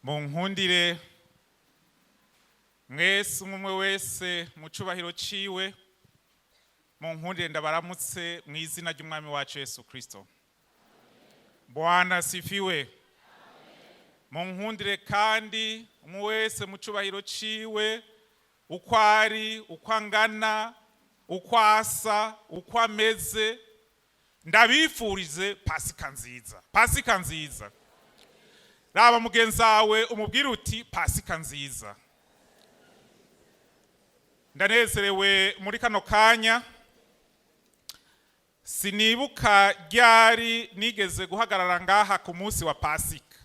munkundire mwese umwe wese mu cubahiro ciwe, munkundire ndabaramutse mu izina ry'umwami wacu Yesu Kristo. Bwana asifiwe. Munkundire kandi umwe wese mu cubahiro ciwe, uko ari, uko angana, uko asa, uko ameze, ndabifurize Pasika nziza. Pasika nziza. Raba mugenzi wawe umubwire uti Pasika nziza. Ndanezerewe muri kano kanya, sinibuka ryari nigeze guhagarara ngaha ku munsi wa Pasika.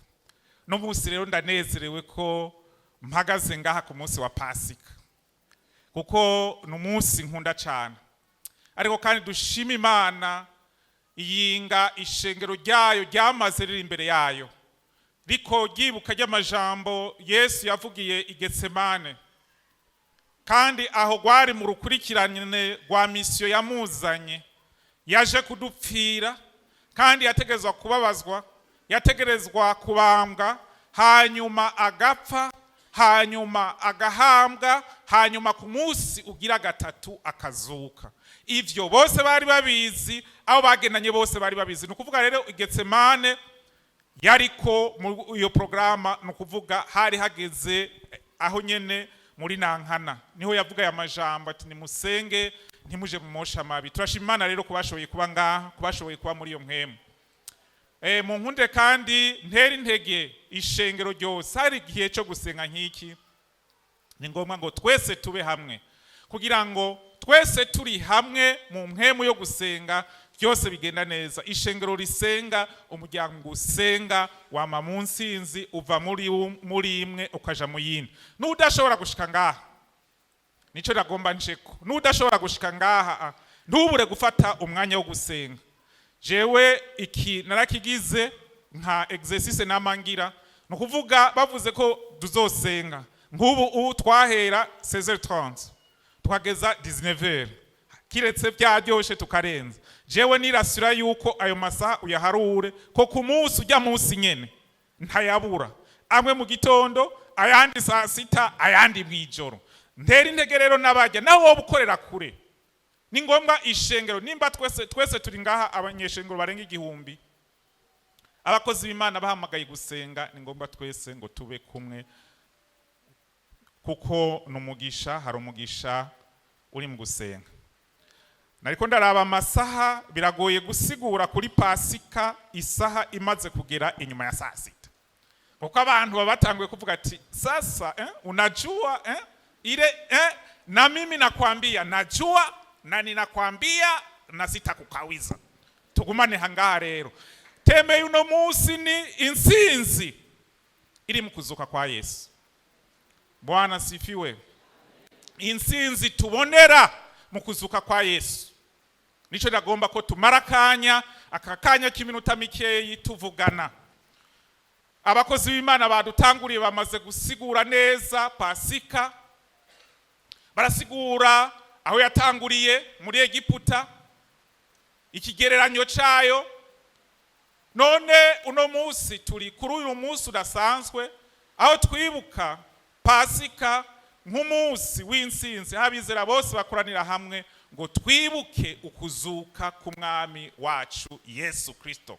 No munsi rero ndanezerewe ko mpagaze ngaha ku munsi wa Pasika, kuko no munsi nkunda cyane. Ariko kandi dushima Imana iyinga ishengero ryayo ryamaze riri imbere yayo, riko ryibuka ry'amajambo Yesu yavugiye i Getsemane, kandi aho gwari mu rukurikirane rwa misiyo yamuzanye, yaje kudupfira kandi yategerezwa kubabazwa, yategerezwa kubambwa, hanyuma agapfa, hanyuma agahambwa, hanyuma ku munsi ugira gatatu akazuka. Ivyo bose bari babizi, abo bagendanye bose bari babizi. Nukuvuga rero i Getsemane yariko mu iyo programa, nukuvuga hari hageze aho nyene muri nankana, niho yavuga ya majambo ati nimusenge ntimuje mu mosha mabi. Turashima Imana rero kubashoboye kuba ngaha, kubashoboye kuba muri iyo mpemu. Munkunde kandi ntera intege ishengero ryose, hari igihe cyo gusenga nk'iki ni ngombwa ngo twese tube hamwe, kugira ngo twese turi hamwe mu mpemu yo gusenga byose bigenda neza. Ishengero risenga, umuryango usenga, wama mu ntsinzi, uva muri imwe ukaja mu yindi. N'udashobora gushika ngaha, nico ragomba nceko, n'udashobora gushika ngaha ntubure gufata umwanya wo gusenga. Jewe iki narakigize nka exercice namangira, nukuvuga bavuze ko duzosenga nk'ubu twahera 16h30 twageza 19h, kiretse byaryoshe tukarenza. Jewe nirasura yuko ayo masaha uyaharure ko ku munsi ujya munsi nyene ntayabura, amwe mu gitondo, ayandi saa sita, ayandi mwijoro. Ntera intege rero nabajya naho wowe ukorera kure, ni ngombwa ishengero, nimba twese turi ngaha abanyeshengero barenga 1000, abakozi b'Imana bahamagaye gusenga, ni ngombwa twese ngo tube kumwe, kuko numugisha, hari umugisha uri mu gusenga. Nariko ndaraba amasaha, biragoye gusigura kuri Pasika isaha imaze kugera inyuma ya saa sita, kuko abantu babatanguye kuvuga ati sasa unajua ile na mimi nakwambia najua na ninakwambia na sitakukawiza. Tugumane hangaha rero, teme yuno munsi ni intsinzi iri mu kuzuka kwa Yesu. Bwana sifiwe. Intsinzi tubonera mu kuzuka kwa Yesu. Nico ndagomba ko tumara akakanya k'iminota mikeyi tuvugana. Abakozi b'Imana badutanguriye bamaze gusigura neza Pasika, barasigura aho yatanguriye muri Egiputa, ikigereranyo cayo. None uno munsi turi kuri uyu munsi udasanzwe, aho twibuka Pasika nk'umunsi w'intsinzi, abizera bose bakoranira hamwe ngo twibuke ukuzuka k'umwami wacu Yesu Kristo.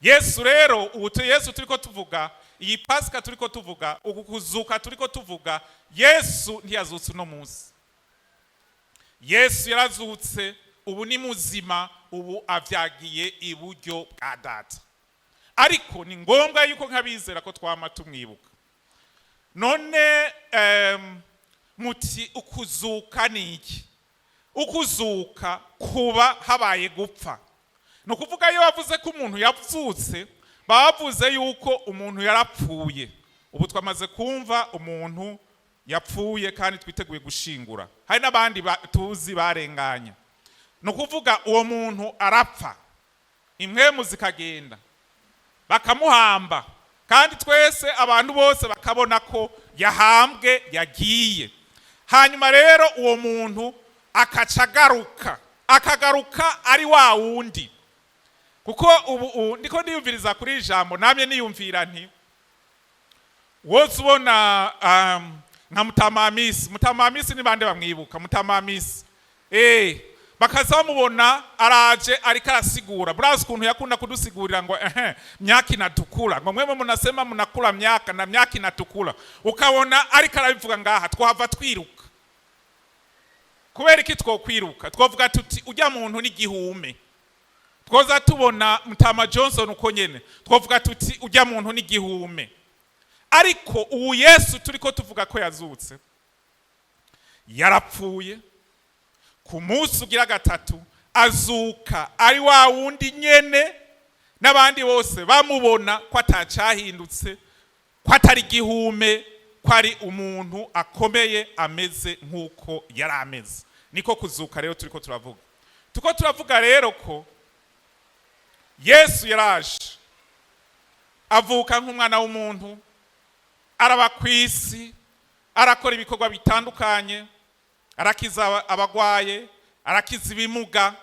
Yesu rero, ubu Yesu turiko tuvuga, iyi Pasika turiko tuvuga, ukuzuka turiko tuvuga, Yesu ntiyazutse uno munsi. Yesu yarazutse, ubu ni muzima, ubu avyagiye iburyo bwa Data. Ariko ni ngombwa yuko nk'abizera ko twama tumwibuka. None muti ukuzuka ni iki? Ukuzuka kuba habaye gupfa. No kuvuga iyo bavuze ko umuntu yapfutse, bavuze yuko umuntu yarapfuye. Ubu twamaze kumva umuntu yapfuye kandi twiteguye gushingura. Hari n'abandi tuzi barenganya. No kuvuga uwo muntu arapfa, impwemu zikagenda, bakamuhamba, kandi twese abantu bose bakabona ko yahambwe yagiye. Hanyuma rero uwo muntu akagaruka ari wa wundi. Kuko ubu ndiko niyumviriza kuri ijambo, namye niyumvira nti wose ubona nka Mutamamisi ni bande bamwibuka Mutamamisi bakaza bamubona araje ariko arasigura. Burazi ukuntu yakunda kudusigurira ngo myaka inatukura, ngo mwemwe munasema munakula myaka na myaka inatukura, ukabona ariko arabivuga ngaha twahava twiruka. Kubera iki twokwiruka? Twovuga tuti ujya muntu n'igihume. Twoza tubona Mutama Johnson uko nyene twovuga tuti ujya muntu n'igihume. Ariko ubu Yesu turiko tuvuga ko yazutse, yarapfuye, ku munsi ugira gatatu azuka ari wa wundi nyene, n'abandi bose bamubona ko atacahindutse, ko atari gihume, ko ari umuntu akomeye ameze nk'uko yari ameze. Niko kuzuka rero turiko turavuga. Tuko turavuga rero ko Yesu yaraje avuka nk'umwana w'umuntu, araba kwisi, arakora ibikorwa bitandukanye, arakiza abagwaye, arakiza ibimuga,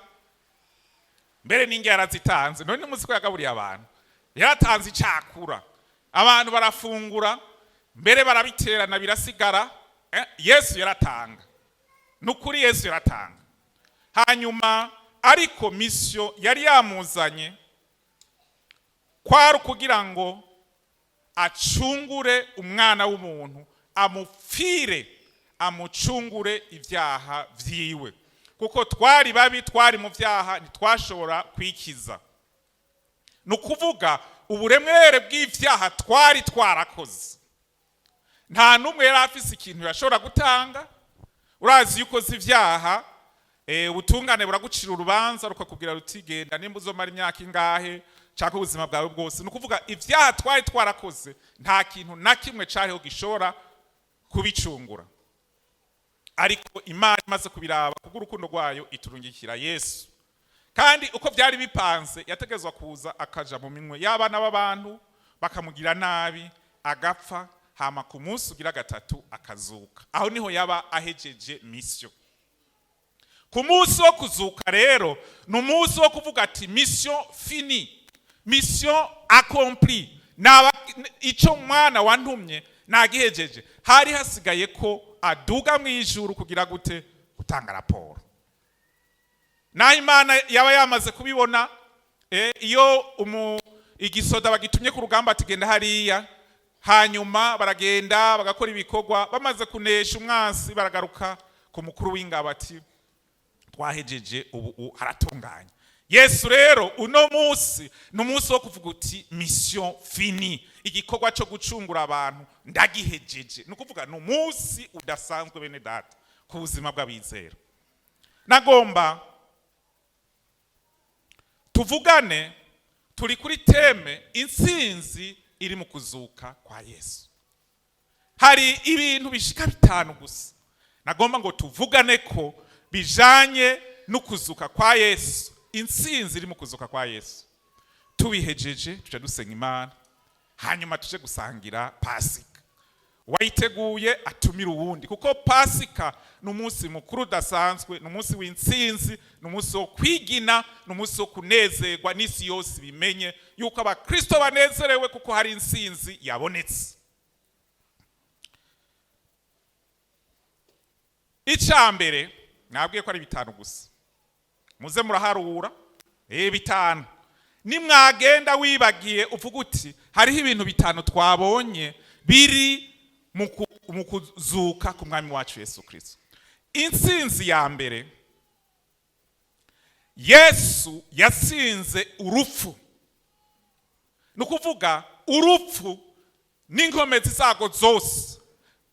mbere n'inge yarazitanze. None muzi ko yagaburiye abantu, yaratanze icakura, abantu barafungura, mbere barabiterana birasigara. Yesu yaratanga, nukuri Yesu yaratanga. Hanyuma ariko misio yari yamuzanye kwari kugira ngo acungure umwana w'umuntu, amupfire, amucungure ibyaha vyiwe. Kuko twari babi, twari mu byaha, ntitwashobora kwikiza. Nukuvuga uburemere bw'ivyaha twari twarakoze, nta numwe yari afise ikintu yashobora gutanga. Urazi yuko z'ivyaha ubutungane buragucira urubanza rukakubwira ruti genda nimba uzomara imyaka ingahe cyangwa ubuzima bwawe bwose. Nukuvuga ivyaha twari twarakoze nta kintu na kimwe cariho gishobora kubicungura. Ariko Imana imaze kubiraba kubw'urukundo rwayo iturungikira Yesu, kandi uko byari bipanze yategezwa kuza akaja mu minwe y'abana b'abantu, bakamugira nabi, agapfa, hama ku munsi ugira gatatu akazuka. Aho niho yaba ahejeje mission. Ku munsi wo kuzuka rero ni umunsi wo kuvuga ati mission fini, mission accomplie, ico mwana wantumye nagihejeje. Hari hasigaye ko aduga mu ijuru kugira gute? Gutanga raporo. Na Imana yaba yamaze kubibona, iyo igisoda bagitumye ku rugamba atigenda hariya, hanyuma baragenda bagakora ibikorwa, bamaze kunesha umwansi baragaruka ku mukuru w'ingabo ati twahejeje, ubu haratunganye. Yesu rero uno munsi n'umunsi wo kuvuga uti mission fini, igikorwa cyo gucungura abantu ndagihejeje. Nukuvuga n'umunsi udasanzwe bene data ku buzima bw'abizera. Nagomba tuvugane, turi kuri teme intsinzi iri mu kuzuka kwa Yesu. Hari ibintu bishika bitanu gusa nagomba ngo tuvugane ko bijanye no kuzuka kwa Yesu, intsinzi iri mu kuzuka kwa Yesu. Tubihejeje tuje dusenga Imana, hanyuma tuje gusangira Pasika. Wayiteguye atumira uwundi, kuko Pasika n'umunsi mukuru udasanzwe, n'umunsi w'intsinzi, n'umunsi wo kwigina, n'umunsi wo kunezerwa n'isi yose bimenye yuko abakristo banezerewe kuko hari intsinzi yabonetse. Icambere nabwiye ko ari bitanu gusa, muze muraharura bitanu. Nimwagenda wibagiye uvuga uti hariho ibintu bitanu twabonye biri mu kuzuka ku mwami wacu Yesu Kristo. Intsinzi ya mbere, Yesu yatsinze urupfu. Nukuvuga urupfu n'inkomezi zago zose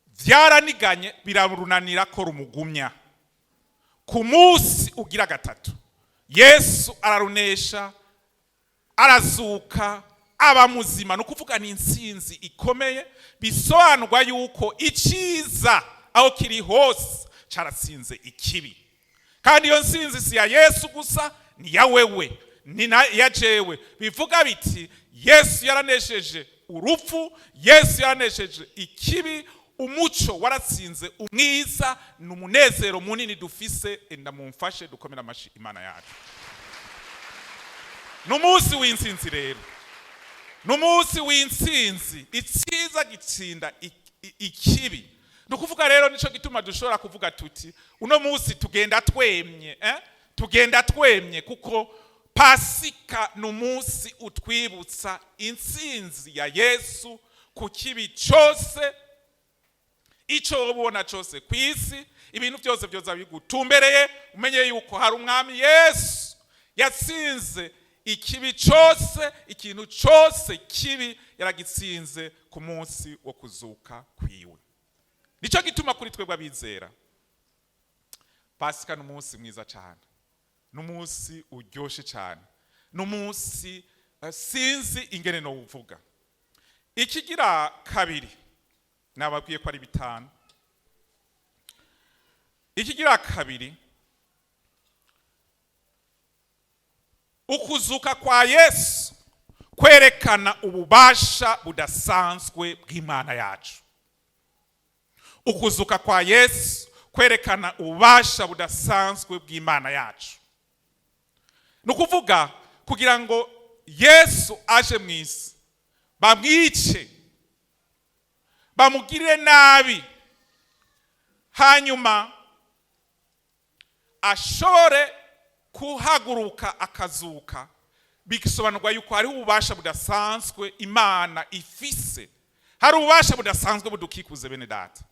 vyaraniganye birarunanira ko rumugumya. Ku munsi ugira gatatu Yesu ararunesha, arazuka, aba muzima, no kuvuga ni intsinzi ikomeye, bisobanurwa yuko iciza aho kiri hose caratsinze ikibi. Kandi iyo ntsinzi si ya Yesu gusa, ni ya wewe, ni ya jewe. Bivuga biti Yesu yaranesheje urupfu, Yesu yaranesheje ikibi, umuco waratsinze umwiza, n'umunezero munini dufise. Enda mumfashe dukomera amashi Imana yacu. N'umunsi w'intsinzi rero, n'umunsi w'intsinzi, iciza gitsinda ikibi. Nukuvuga rero nico gituma dushobora kuvuga tuti uno munsi tugenda twemye, tugenda twemye, kuko Pasika n'umunsi utwibutsa intsinzi ya Yesu ku kibi cyose. Ico ubona cyose kwisi, ibintu byose byoza bigutumbereye, umenye yuko hari umwami Yesu yatsinze ikibi cyose, ikintu cyose kibi yaragitsinze ku munsi wo kuzuka kwiwe. Nico gituma kuri twebwe abizera Pasika n'umunsi mwiza cyane, n'umunsi uryoshe cyane, n'umunsi sinzi ingene no uvuga. Ikigira kabiri, nababwiye ko ari bitanu. Ikigira kabiri, ukuzuka kwa Yesu kwerekana ububasha budasanzwe bw'Imana yacu. Ukuzuka kwa Yesu kwerekana ububasha budasanzwe bw'Imana yacu. Nukuvuga kugira ngo Yesu aje mwisi, bamwice, bamugirire nabi, hanyuma ashobore kuhaguruka akazuka, bigisobanurwa yuko hari ububasha budasanzwe Imana ifise. Hari ububasha budasanzwe budukikuze bene data,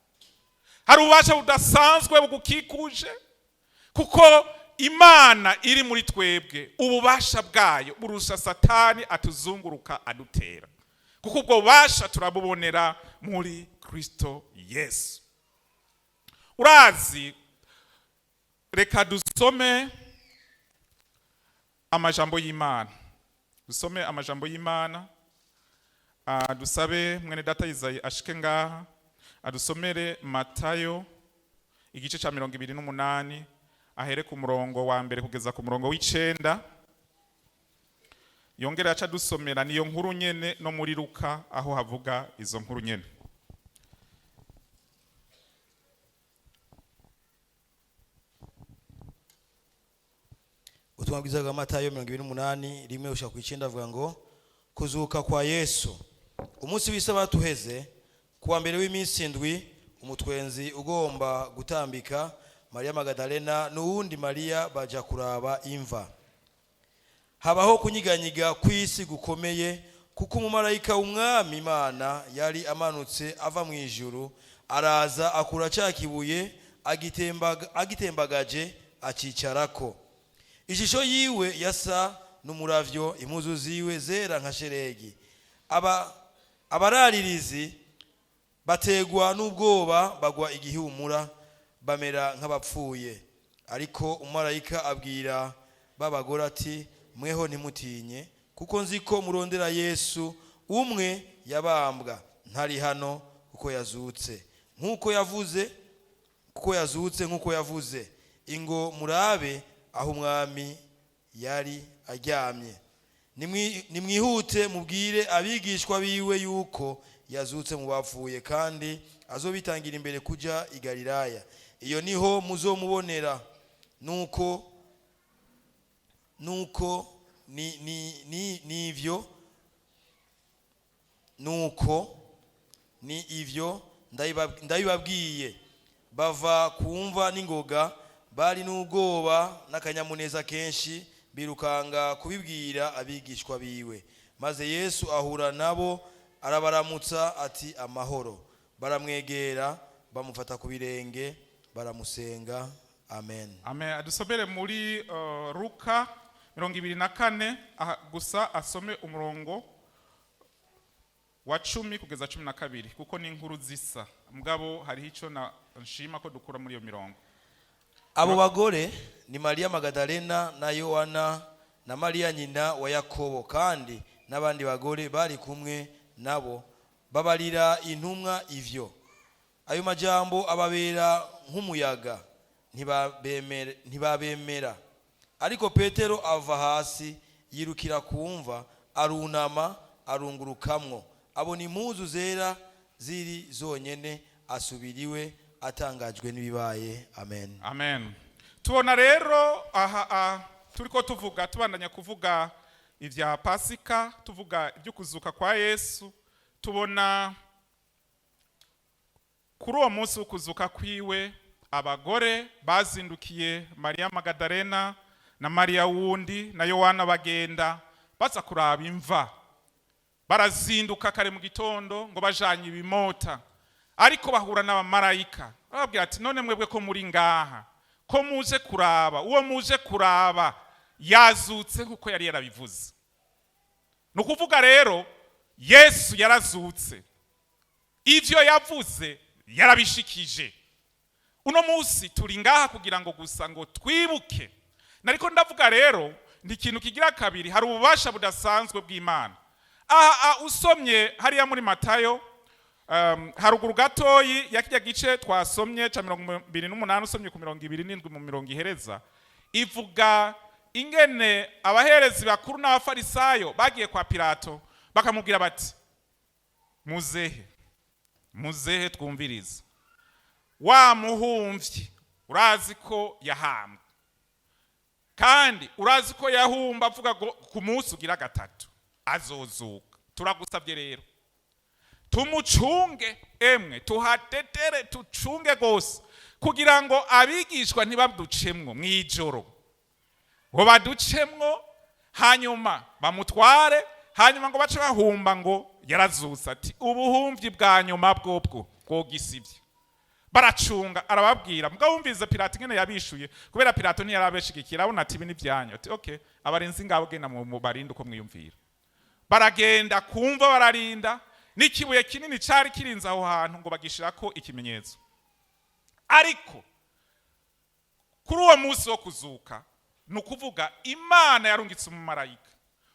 hari ububasha budasanzwe bugukikuje, kuko Imana iri muri twebwe. Ububasha bwayo burusha Satani atuzunguruka adutera, kuko ubwo bubasha turabubonera muri Kristo Yesu. Urazi, reka dusome amajambo y'Imana. Dusome amajambo y'Imana. Dusabe mwene data Isayi ashike ngaha adusomere Matayo igice ca 28, ahere ku murongo wa mbere kugeza ku murongo w'9. Yongera aca dusomera niyo nkuru nyene no muri Luka aho havuga izo nkuru nyene. Ubutumwa bwiza bwa Matayo 28 rimwe ushaka ku 9 avuga ngo kuzuka kwa Yesu. Umunsi w'isabato uheze, kuwa mbere w'iminsi indwi, umutwenzi ugomba gutambika, Maria Magdalena n'uwundi Maria baja kuraba imva. Habaho kunyiganyiga kw'isi gukomeye, kuko umumarayika w'umwami Imana yari amanutse ava mu ijuru, araza akura ca kibuye agitembagaje acicarako. Ijisho yiwe yasa n'umuravyo, impuzu ziwe zera nka sheregi. Abararirizi bategwa n'ubwoba, bagwa igihumura, bamera nk'abapfuye. Ariko umumarayika abwira babagore ati, mweho ntimutinye, kuko nzi ko murondera Yesu umwe yabambwa. Ntari hano, kuko yazutse nk'uko yavuze, ingo murabe aho umwami yari aryamye. Nimwihute mubwire abigishwa biwe yuko yazutse mu bapfuye, kandi azobitangira imbere kuja i Galilaya. Iyo niho muzomubonera. Nuko ni ivyo ndabibabwiye. Bava kumva n'ingoga, bari n'ubwoba n'akanyamuneza kenshi, birukanga kubibwira abigishwa biwe. Maze Yesu ahura nabo, arabaramutsa ati amahoro. Baramwegera, bamufata ku birenge, baramusenga. Amen. Amen. Adusomere muri Luka 24, gusa asome umurongo wa 10 kugeza 12, kuko ni inkuru zisa. Mugabo hari ico na nshima ko dukura muri iyo mirongo. Abo bagore ni Maria Magdalena na Yohana na Maria nyina wa Yakobo, kandi n'abandi bagore bari kumwe nabo babarira intumwa ivyo. Ayo majambo ababera nk'umuyaga, ntibabemera. Ariko Petero ava hasi yirukira kumva, arunama arungurukamwo, abona impuzu zera ziri zonyene, asubiriwe atangajwe n'ibibaye. Amen. Amen. Tubona rero turiko tubandanya kuvuga ivya Pasika, tuvuga ibyo kuzuka kwa Yesu. Tubona kuri uwo munsi wo kuzuka kwiwe abagore bazindukiye Maria Magadalena na Maria wundi na Yohana bagenda baza kuraba imva. Barazinduka kare mu gitondo ngo bajanye ibimota, ariko bahura n'abamarayika bababwira ati none mwebwe ko muri ngaha, ko muje kuraba uwo muje kuraba yazutse kuko yari yarabivuze. Nukuvuga rero Yesu yarazutse, ivyo yavuze yarabishikije. Uno munsi turi ngaha kugira ngo gusa ngo twibuke. Nariko ndavuga rero ndi ikintu kigira kabiri, hari ububasha budasanzwe bw'Imana. Usomye hariya muri Matayo haruguru gatoyi ya kijya gice twasomye ca 28, usomye ku 27 mu mirongo ihereza, ivuga ingene abaherezi bakuru n'abafarisayo bagiye kwa Pilato bakamubwira bati muzehe twumviriza, wa muhumvyi urazi ko yahambwe, kandi urazi ko yahumba avuga ku munsi ugira gatatu azozuka. Turagusabye rero tumucunge, emwe tuhatetere tucunge gose, kugira ngo abigishwa ntibaducemwo mwijoro, ngo baducemwo hanyuma bamutware, hanyuma ngo bace bahumba ngo yarazutse. Ati ubuhumvyi bwa nyuma bwo gisivye. Baracunga, arababwira mugabumviza Pilato ingene yabishuye, kubera Pilato ntiyarabeshigikira, abona ati ibi ni byanyu. Ati okay, abarinzi ngabo genda mu barinda uko mwiyumvira. Baragenda kumva bararinda, n'ikibuye kinini cari kirinze aho hantu ngo bagishirako ikimenyetso. Ariko kuri uwo munsi wo kuzuka, nukuvuga Imana yarungitse umumarayika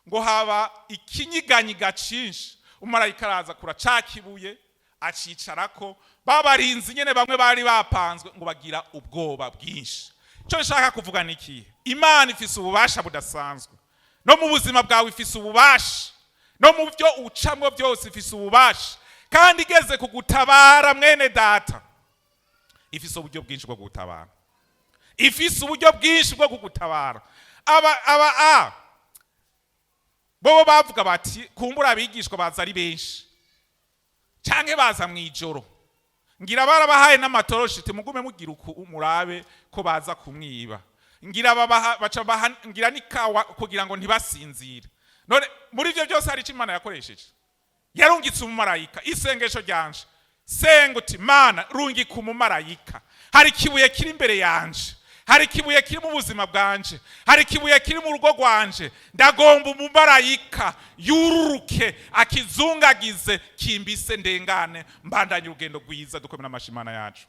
ngo haba ikinyiganyiga cinshi. Umumarayika araza kura cakibuye acicarako, babarinzi nyene bamwe bari bapanzwe ngo bagira ubwoba bwinshi. Cyo nshaka kuvuga niki, Imana ifise ububasha budasanzwe. No mu buzima bwawe ifise ububasha, no mu byo ucamwo byose ifise ububasha, kandi igeze kugutabara mwene data ifise uburyo bwinshi bwo gutabara. Ifise uburyo bwinshi bwo kugutabara. Bo bavuga bati kumbura abigishwa baza ari benshi canke baza mwijoro, ngira barabahaye n'amatoroshi ati mugume mugira umurabe ko baza kumwiba, ngira ngira nikawa kugira ngo ntibasinzire. None muri ivyo byose hari icyo Imana yakoresheje, yarungitse umumarayika. Isengesho ryanje senga uti Mana rungika umumarayika. Hari ikibuye kiri imbere yanje, hari ikibuye kiri mu buzima bwanje, hari ikibuye kiri mu rugo rwanje, ndagomba umumarayika yururuke akizungagize kimbise ndengane mbandanye urugendo rwiza dukomera amashimana yacu.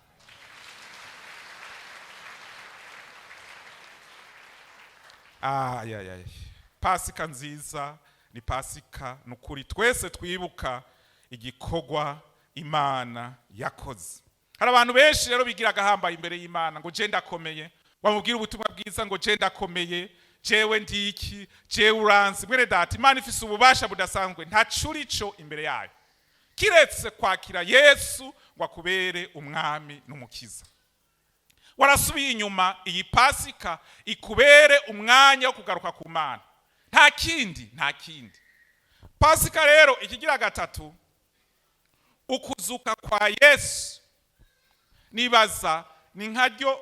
Pasika nziza ni Pasika nukuri twese twibuka igikorwa Imana yakoze. Hari abantu benshi rero bigira agahambaye imbere y'Imana ngo je ndakomeye, bamubwira ubutumwa bwiza ngo je ndakomeye, jewe ndiki, jewe uranzi. Mwene data, Imana ifise ububasha budasanzwe, ntacurico imbere yayo kiretse kwakira Yesu ngo akubere umwami n'umukiza. Warasubiye inyuma, iyi Pasika ikubere umwanya wo kugaruka ku Mana, nta kindi. Pasika rero ikigira gatatu, ukuzuka kwa Yesu, nibaza ni nkaryo,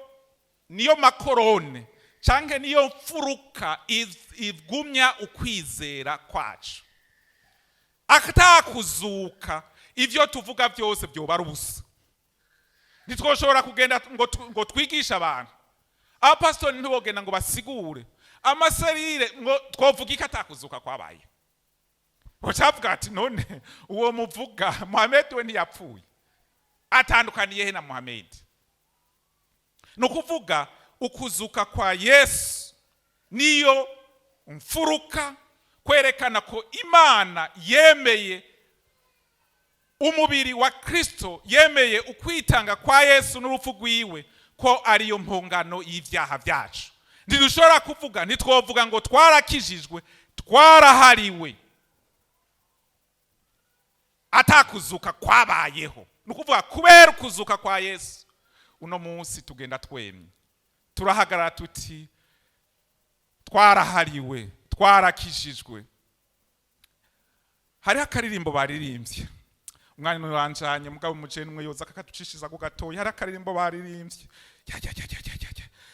niyo makorone canke niyo mfuruka igumya ukwizera kwacu. Atakuzuka ivyo tuvuga byose byobara ubusa. Ntitwoshobora kugenda ngo twigisha abantu, abapastori ntibogenda ngo basigure amaserire ngo twovuga iki atakuzuka kwabaye. Ucavuga ati none uwo muvuga Muhammad we ntiyapfuye, atandukaniye he na Muhammad? Nukuvuga ukuzuka kwa Yesu niyo mfuruka kwerekana ko Imana yemeye umubiri wa Kristo, yemeye ukwitanga kwa Yesu n'urupfu rwiwe ko ariyo mpongano y'ivyaha byacu. Ntidushobora kuvuga, ntitwovuga ngo twarakijijwe, twarahariwe atakuzuka kwabayeho. Nukuvuga kubera ukuzuka kwa Yesu uno munsi tugenda twemye, turahagarara tuti twarahariwe, twarakijijwe. Hari akaririmbo baririmbye, umwana wanjanye mugabo mujene umwe yoza akatucishiza ku gatoyi. Hari akaririmbo baririmbye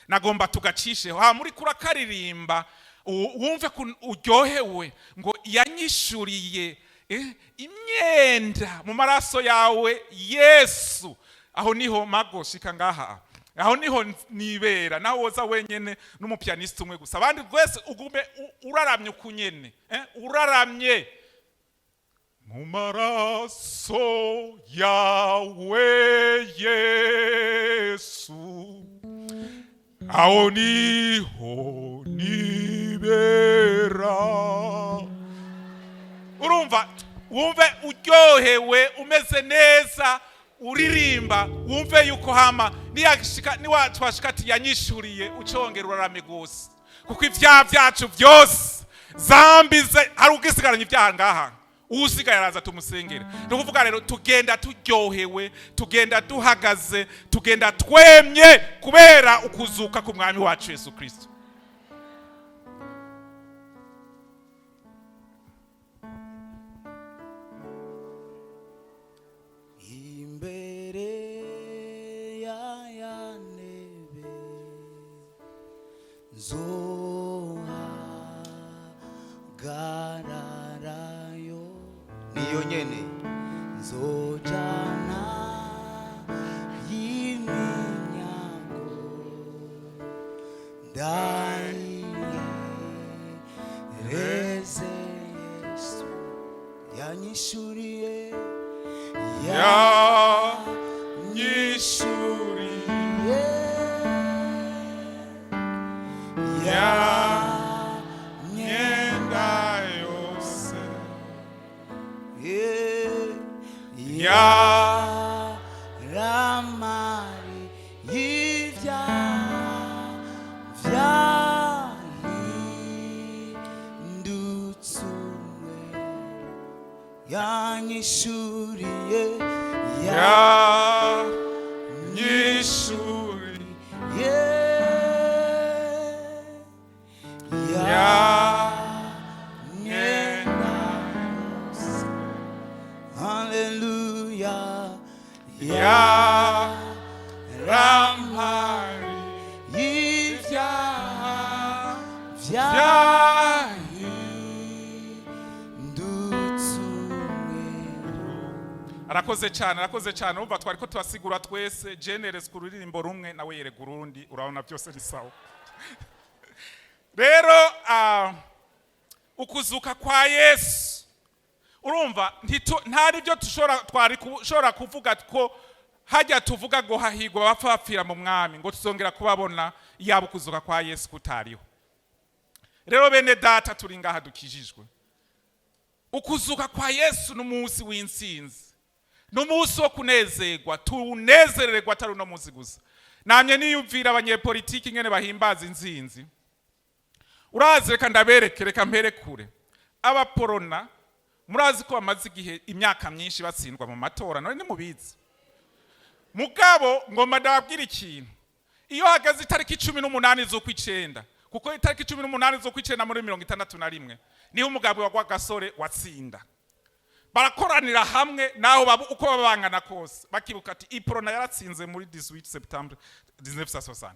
nagomba tugacisheho. Muri kura karirimba wumve uryohewe ngo yanyishuriye imyenda mu maraso yawe Yesu. Aho niho magoshika ngaha, aho niho nibera. Naho woza wenyene n'umupianiste umwe gusa, abandi gwese ugume uraramye ukunyene, uraramye mu maraso yawe Yesu, aho niho nibera. Urumva, wumve uryohewe, umeze neza, uririmba, wumve yuko hama niwatwashikati yanyishuriye ucongera urarame gose, kuko ivyaha vyacu vyose zambize. Hari ugisigaranye ivyaha ngaha, usigaye araza tumusengere. Nukuvuga rero tugenda turyohewe, tugenda duhagaze, tugenda twemye kubera ukuzuka ku mwami wacu Yesu Kristo. Niyo nyene nzojana y'iminyago ndayireze Yesu yanyishuriye Myenda yose ramari y'ivyaha vyahindutse umwero, yanyishuriye Hallelujah. Ramari y'ivyaha vyahindutse umwero. Arakoze cyane. Umva twari ko twasigura twese generous ku ruririmbo rumwe, nawe yerega urundi, urabona byose ni sawa. Rero ukuzuka kwa Yesu, urumva ntari byo twari kuvuga ko hajya tuvuga ngo hahigwa bapfapfira mu mwami ngo tuzongera kubabona yaba ukuzuka kwa Yesu kutariho. Rero bene data turi ngaha dukijijwe, ukuzuka kwa Yesu n'umunsi w'intsinzi, n'umunsi wo kunezerwa, tunezererwa atari no munsi gusa. Namye niyumvira abanyepolitiki ngene bahimbaza intsinzi. Urazi, reka ndabereke, reka mpere kure. Abaporona murazi ko bamaze igihe imyaka myinshi batsindwa mu matora, none mubizi. Mugabo ngomba ndababwira ikintu, iyo hagaze itariki 18 z'ukwicenda, kuko itariki 18 z'ukwicenda muri 61 niho umugabo wa Gasore watsinda. Barakoranira hamwe naho uko babangana kose, bakibuka ati iporona yaratsinze muri 18 Septembre 1960.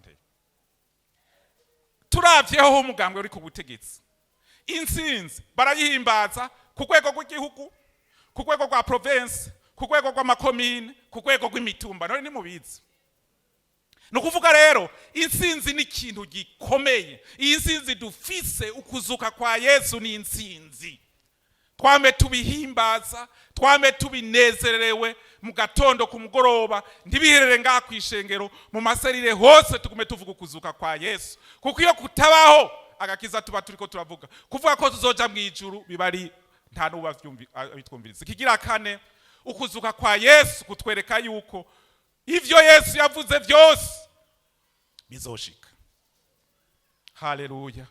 Turavyeho umugambwe uri ku butegetsi, intsinzi barayihimbaza ku rwego rw'igihugu, ku rwego rwa province, ku rwego rw'amakomine, ku rwego rw'imitumba. None nimubizi. Nukuvuga rero intsinzi ni ikintu gikomeye. Iyi ntsinzi dufise, ukuzuka kwa Yesu ni intsinzi. Twame tubihimbaza, twame tubinezerewe mu gatondo ku mugoroba, ntibiherere ngaha kwishengero, mu maserire hose tugume tuvuga ukuzuka kwa Yesu. Kuko iyo kutabaho agakiza tuba turiko turavuga. Kuvuga ko tuzoja mu ijuru bibari nta nuba bitwumviriza. Ikigira kane, ukuzuka kwa Yesu kutwereka yuko ivyo Yesu yavuze byose bizoshika. Haleluya.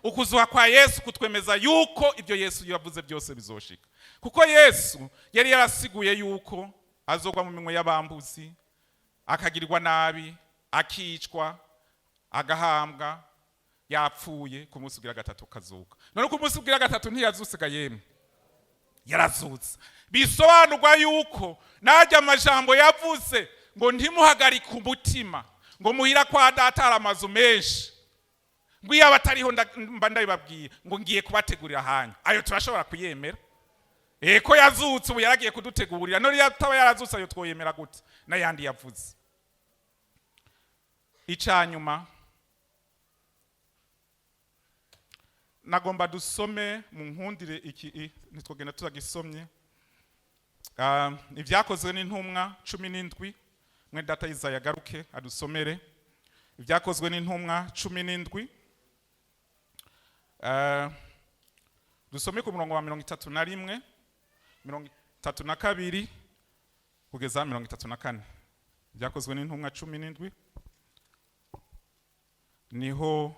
Ukuzuka kwa Yesu kutwemeza yuko ivyo Yesu yavuze byose bizoshika. Kuko Yesu yari yarasiguye yuko azogwa mu minwe y'abambuzi, akagirirwa nabi, akicwa, agahambwa, yapfuye, ku munsi ugira gatatu kazuka. None ku munsi ugira gatatu ntiyazutse yemwe, yarazutse. Bisobanurwa yuko najya amajambo yavuze ngo ntimuhagarike umutima, ngo muhira kwa data hari amazu menshi, ngo iyo abatariho mba ndabibabwiye, ngo ngiye kubategurira hanya. Ayo turashobora kuyemera? Ko yazutse ubu yaragiye kudutegurira. None yataba yarazutse ayo twoyemera gute n'ayandi yavuze? Icanyuma nagomba dusome mu nkundire iki nitwogenda tuzagisomye. Ibyakozwe n'intumwa 17, mwe data Isaya garuke adusomere ibyakozwe n'intumwa 17. Dusome ku murongo wa 31, 32 kugeza 34. Ibyakozwe n'intumwa 17 niho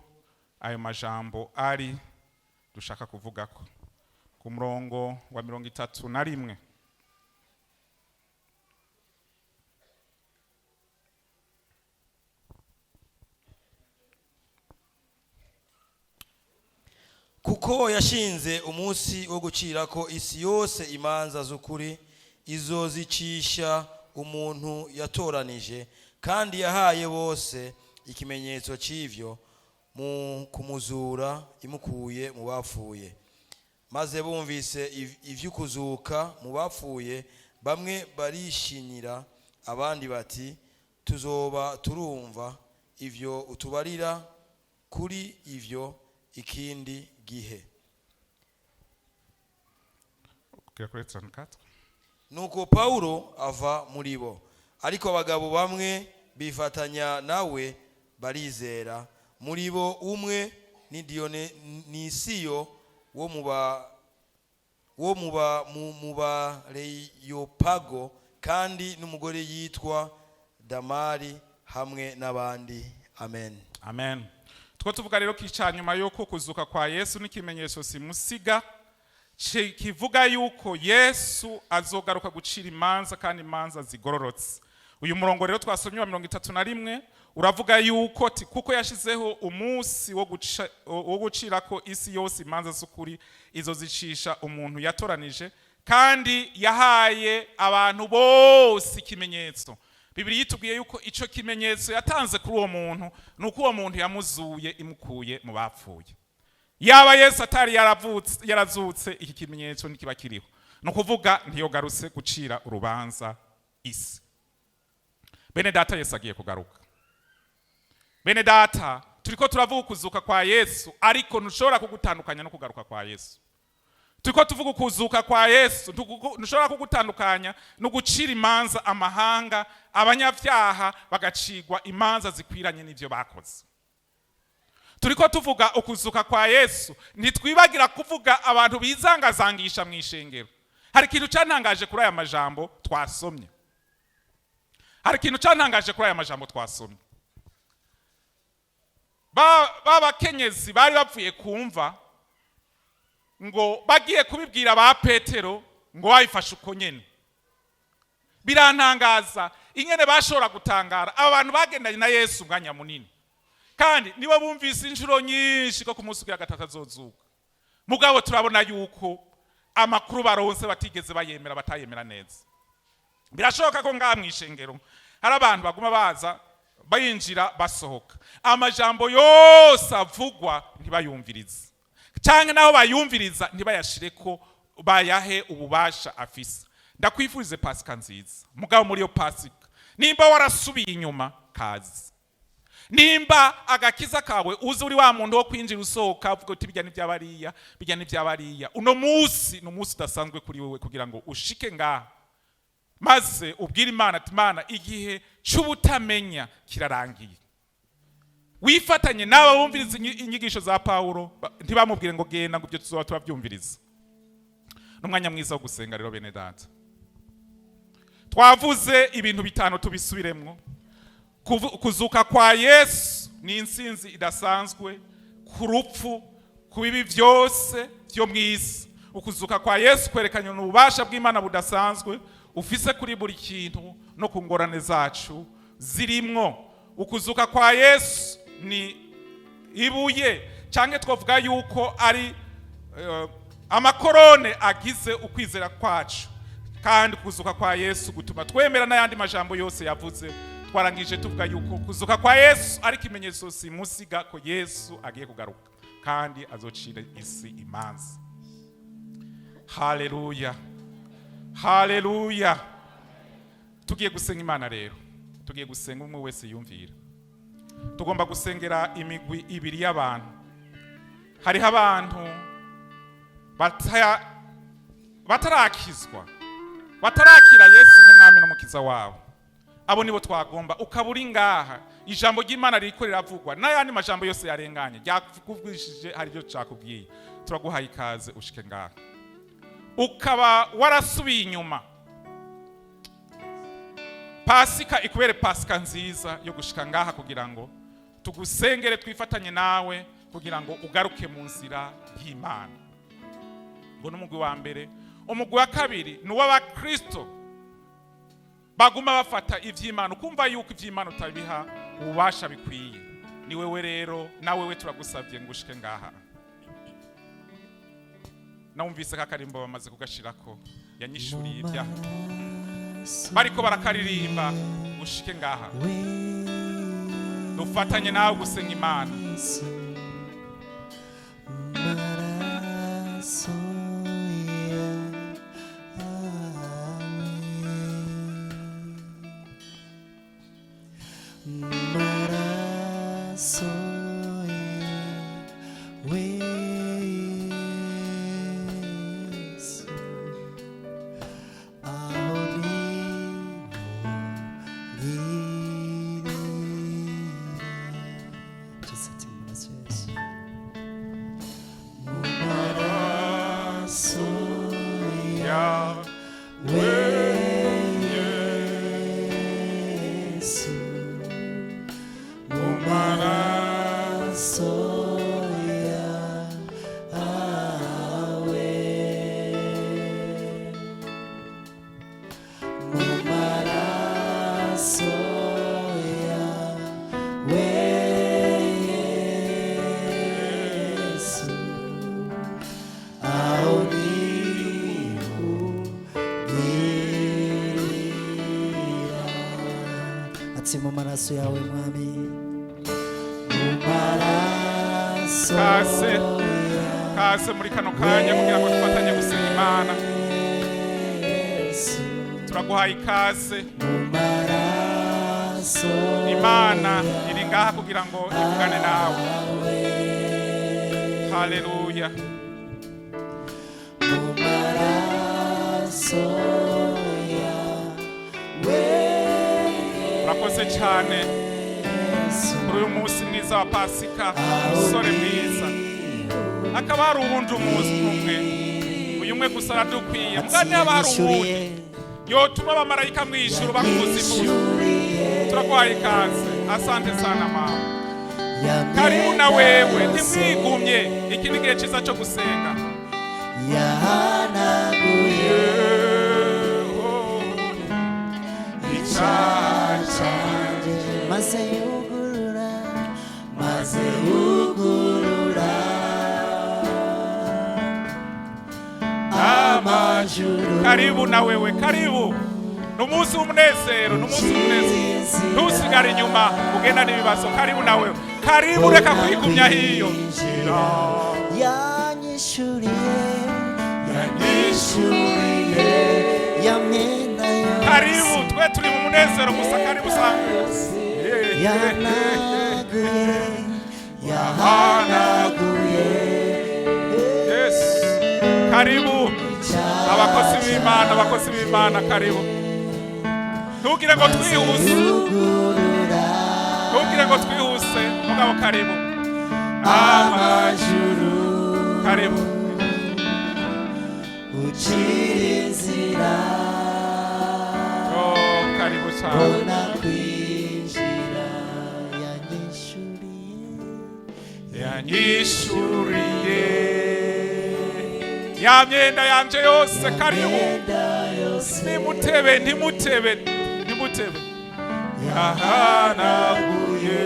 ayo majambo ari dushaka kuvugako. Ku murongo wa 31, kuko yashinze umunsi wo gucirako isi yose imanza z'ukuri izozicisha umuntu yatoranije, kandi yahaye bose ikimenyetso c'ivyo mu kumuzura imukuye mu bapfuye. Maze bumvise ivy'ukuzuka mu bapfuye, bamwe barishinyira, abandi bati tuzoba turumva ivyo utubarira kuri ivyo ikindi gihe. Nuko Paulo ava muri bo, ariko abagabo bamwe bifatanya nawe barizera. Muri bo umwe ni Dionisiyo wo muba Leyopago, kandi n'umugore yitwa Damari, hamwe n'abandi. Amen. Amen. Two tuvuga rero kicanyuma yuko kuzuka kwa Yesu n'ikimenyetso simusiga kivuga yuko Yesu azogaruka gucira imanza, kandi imanza zigororotse. Uyu murongo rero twasomye wa 31 uravuga yuko kuko yashizeho umunsi wo gucirako isi yose imanza z'ukuri izozicisha umuntu yatoranije, kandi yahaye abantu bose ikimenyetso. Bibiri yitubwiye yuko ico kimenyetso yatanze kuri uwo muntu nuko uwo muntu yamuzuye imukuye mu bapfuye. Yaba Yesu atari yarazutse, iki kimenyetso nikiba kiriho, no kuvuga ntiyogarutse gucira urubanza isi. Bene data, Yesu agiye kugaruka. Bene data, turiko turavuga kuzuka kwa Yesu, ariko ntushobora kugutandukanya no kugaruka kwa Yesu. Turiko tuvuga kuzuka kwa Yesu, ntushobora kugutandukanya no gucira imanza amahanga, abanyavyaha bagacigwa imanza zikwiranye n'ivyo bakoze. Turiko tuvuga ukuzuka kwa Yesu, ntitwibagira kuvuga abantu bizangazangisha mu ishengero. Hari ikintu cantangaje kuri aya majambo twasomye. Baba kenyezi bari bapfuye kumva ngo bagiye kubibwira ba Petero ngo bayifashe uko nyene. Birantangaza ingene bashobora gutangara abantu bagendanye na Yesu umwanya munini, kandi nibo bumvise inshuro nyinshi ko ku munsi ugira gatatu azozuka. Mugabo turabona yuko amakuru baronse batigeze bayemera, batayemera neza. Birashoboka ko ngaha mwishengero hari abantu baguma baza bayinjira basohoka, amajambo yose avugwa ntibayumvirize, canke naho bayumviriza ntibayashireko bayahe ububasha afise. Ndakwifurize Pasika nziza. Mugabo muri yo Pasika, nimba warasubiye inyuma kazi, nimba agakiza kawe uzi uri wa muntu wo kwinjira usohoka uvuga uti bijya n'ivyabariya, uno munsi udasanzwe kuri wewe kugira ngo ushike ngaha, maze ubwira Imana ati Imana, igihe c'ubutamenya kirarangiye. wifatanye n'aba bumviriza inyigisho za Pawulo, ntibamubwire ngo genda ngo ibyo tuzoba turabyumviriza. N'umwanya mwiza wo gusenga rero bene data. Twavuze ibintu bitanu tubisubiremwo. Kuzuka kwa Yesu ni intsinzi idasanzwe ku rupfu, ku bibi byose byo mw'isi. Ukuzuka kwa Yesu kwerekanye n'ububasha bw'Imana budasanzwe ufise kuri buri kintu no ku ngorane zacu zirimwo. Ukuzuka kwa Yesu ni ibuye canke twavuga yuko ari amakorone agize ukwizera kwacu, kandi kuzuka kwa Yesu gutuma twemera n'ayandi majambo yose yavuze. Twarangije tuvuga yuko kuzuka kwa Yesu ari ikimenyetso simusiga ko Yesu agiye kugaruka kandi azocira isi imanza. Haleluya, haleluya. Tugiye gusenga Imana rero, tugiye gusenga umwe wese yumvira. Tugomba gusengera imigwi ibiri y'abantu. Hariho abantu batarakizwa, batarakira Yesu nk'umwami n'umukiza wabo. Abo nibo twagomba. Ukaburi ngaha ijambo ry'Imana riko riravugwa n'ayandi majambo yose yarenganye ryakuvugishije hari byo cakubwiye, turaguhaye ikaze ushike ngaha. Ukaba warasubiye inyuma, Pasika ikubere Pasika nziza yo gushika ngaha kugira ngo tugusengere, twifatanye nawe kugira ngo ugaruke mu nzira y'Imana. Ngo n'umugwi wa mbere. Umugwi wa kabiri ni w'abakristo baguma bafata ivy'Imana, ukumva yuko ivy'Imana utabiha ububasha bikwiye. Ni wewe rero, na wewe turagusavye ngo ushike ngaha. Nawumvise kakarimbo bamaze kugashirako yanyishuriye ibyaha, bariko barakaririmba ushike ngaha. Dufatanye nawe gusenga Imana. Mu maraso yawe mwami, mu maraso kase muri kano kanya kugira ngo dufatanye gusenga Imana. Turaguhaye ikaze. mu maraso Imana iri ngaha kugira ngo ivugane nawe. Haleluya. mu maraso yawe. Urakoze cyane kuri uyu munsi mwiza wa Pasika, umusore mwiza. Akaba hari uwundi umunsi umwe, uyu umwe gusa aradukwiye. Mugani haba hari uwundi yotuma abamarayika mw'ijuru bakuzivuza. Turaguhaye ikaze. Asante sana mama. Karibu na wewe, ntimwigumye. Iki ni igihe cyiza cyo gusenga. Yahanaguye maze yugurura, maze yugurura amajuru. Karibu na wewe, karibu. Numunsi w'umunezero, numunsi w'umunezero. Ntusigare inyuma ugenda n'ibibazo. Karibu na wewe, karibu. Reka kwigumya hiyo. Yanyishuriye, yanyishuriye yamena yose. Karibu, twe turi mu munezero gusa. Karibu sana. Yahanaguye, yahanaguye. Yes. Karibu. Abakozi b'Imana, abakozi b'Imana, karibu. Ntugire ngo twihuse. Ntugire ngo twihuse. wihuse mugabo karibu amajuru karibu ucira inzira karibu cyane mbona kwinjira yanyishuriye ya myenda yanje yose karibu nimutebe yahanaguye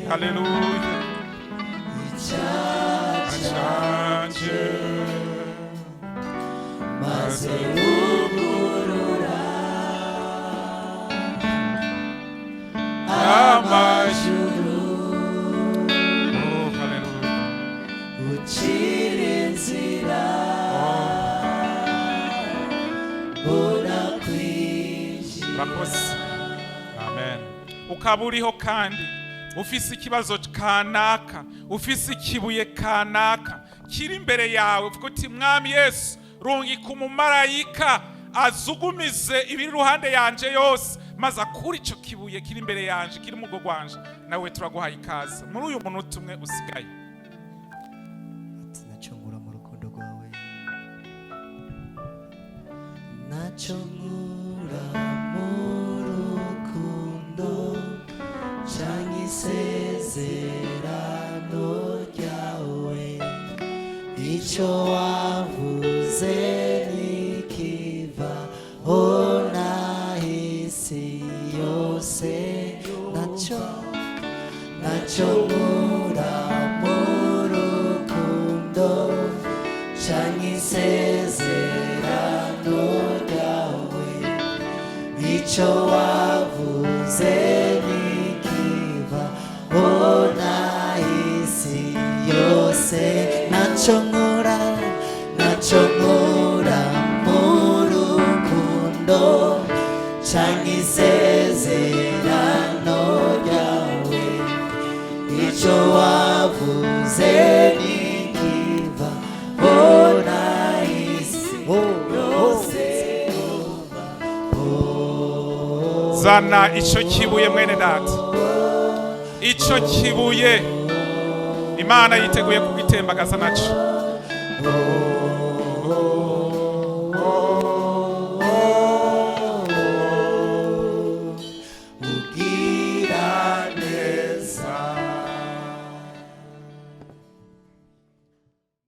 haleluya icyanje maze ugurura amajuru ucira inzira mbona kwinjira. Bakoze. Amen. Ukaba uriho kandi ufise ikibazo kanaka, ufise ikibuye kanaka kiri imbere yawe, uvuga uti mwami Yesu rungika umumarayika azugumize ibiri ruhande yanje yose, maze akura ico kibuye kiri imbere yanje kiri mugo gwanje, nawe turaguhaye ikaze muri uyu munota umwe usigaye. Nachongura mu rukundo rwawe, nachongura mu rukundo canke isezerano ryawe, ico wavuze nikiva ona isi yose, nachongura mu rukundo canke isezerano ryawe, ico wavuze nikiva ona isi yose, nachongura mu rukundo canke isezerano ryawe, ico wavuze nikiva ona isi yose. Zana ico kibuye mwene data, ico kibuye Imana yiteguye kugitembagaza naco.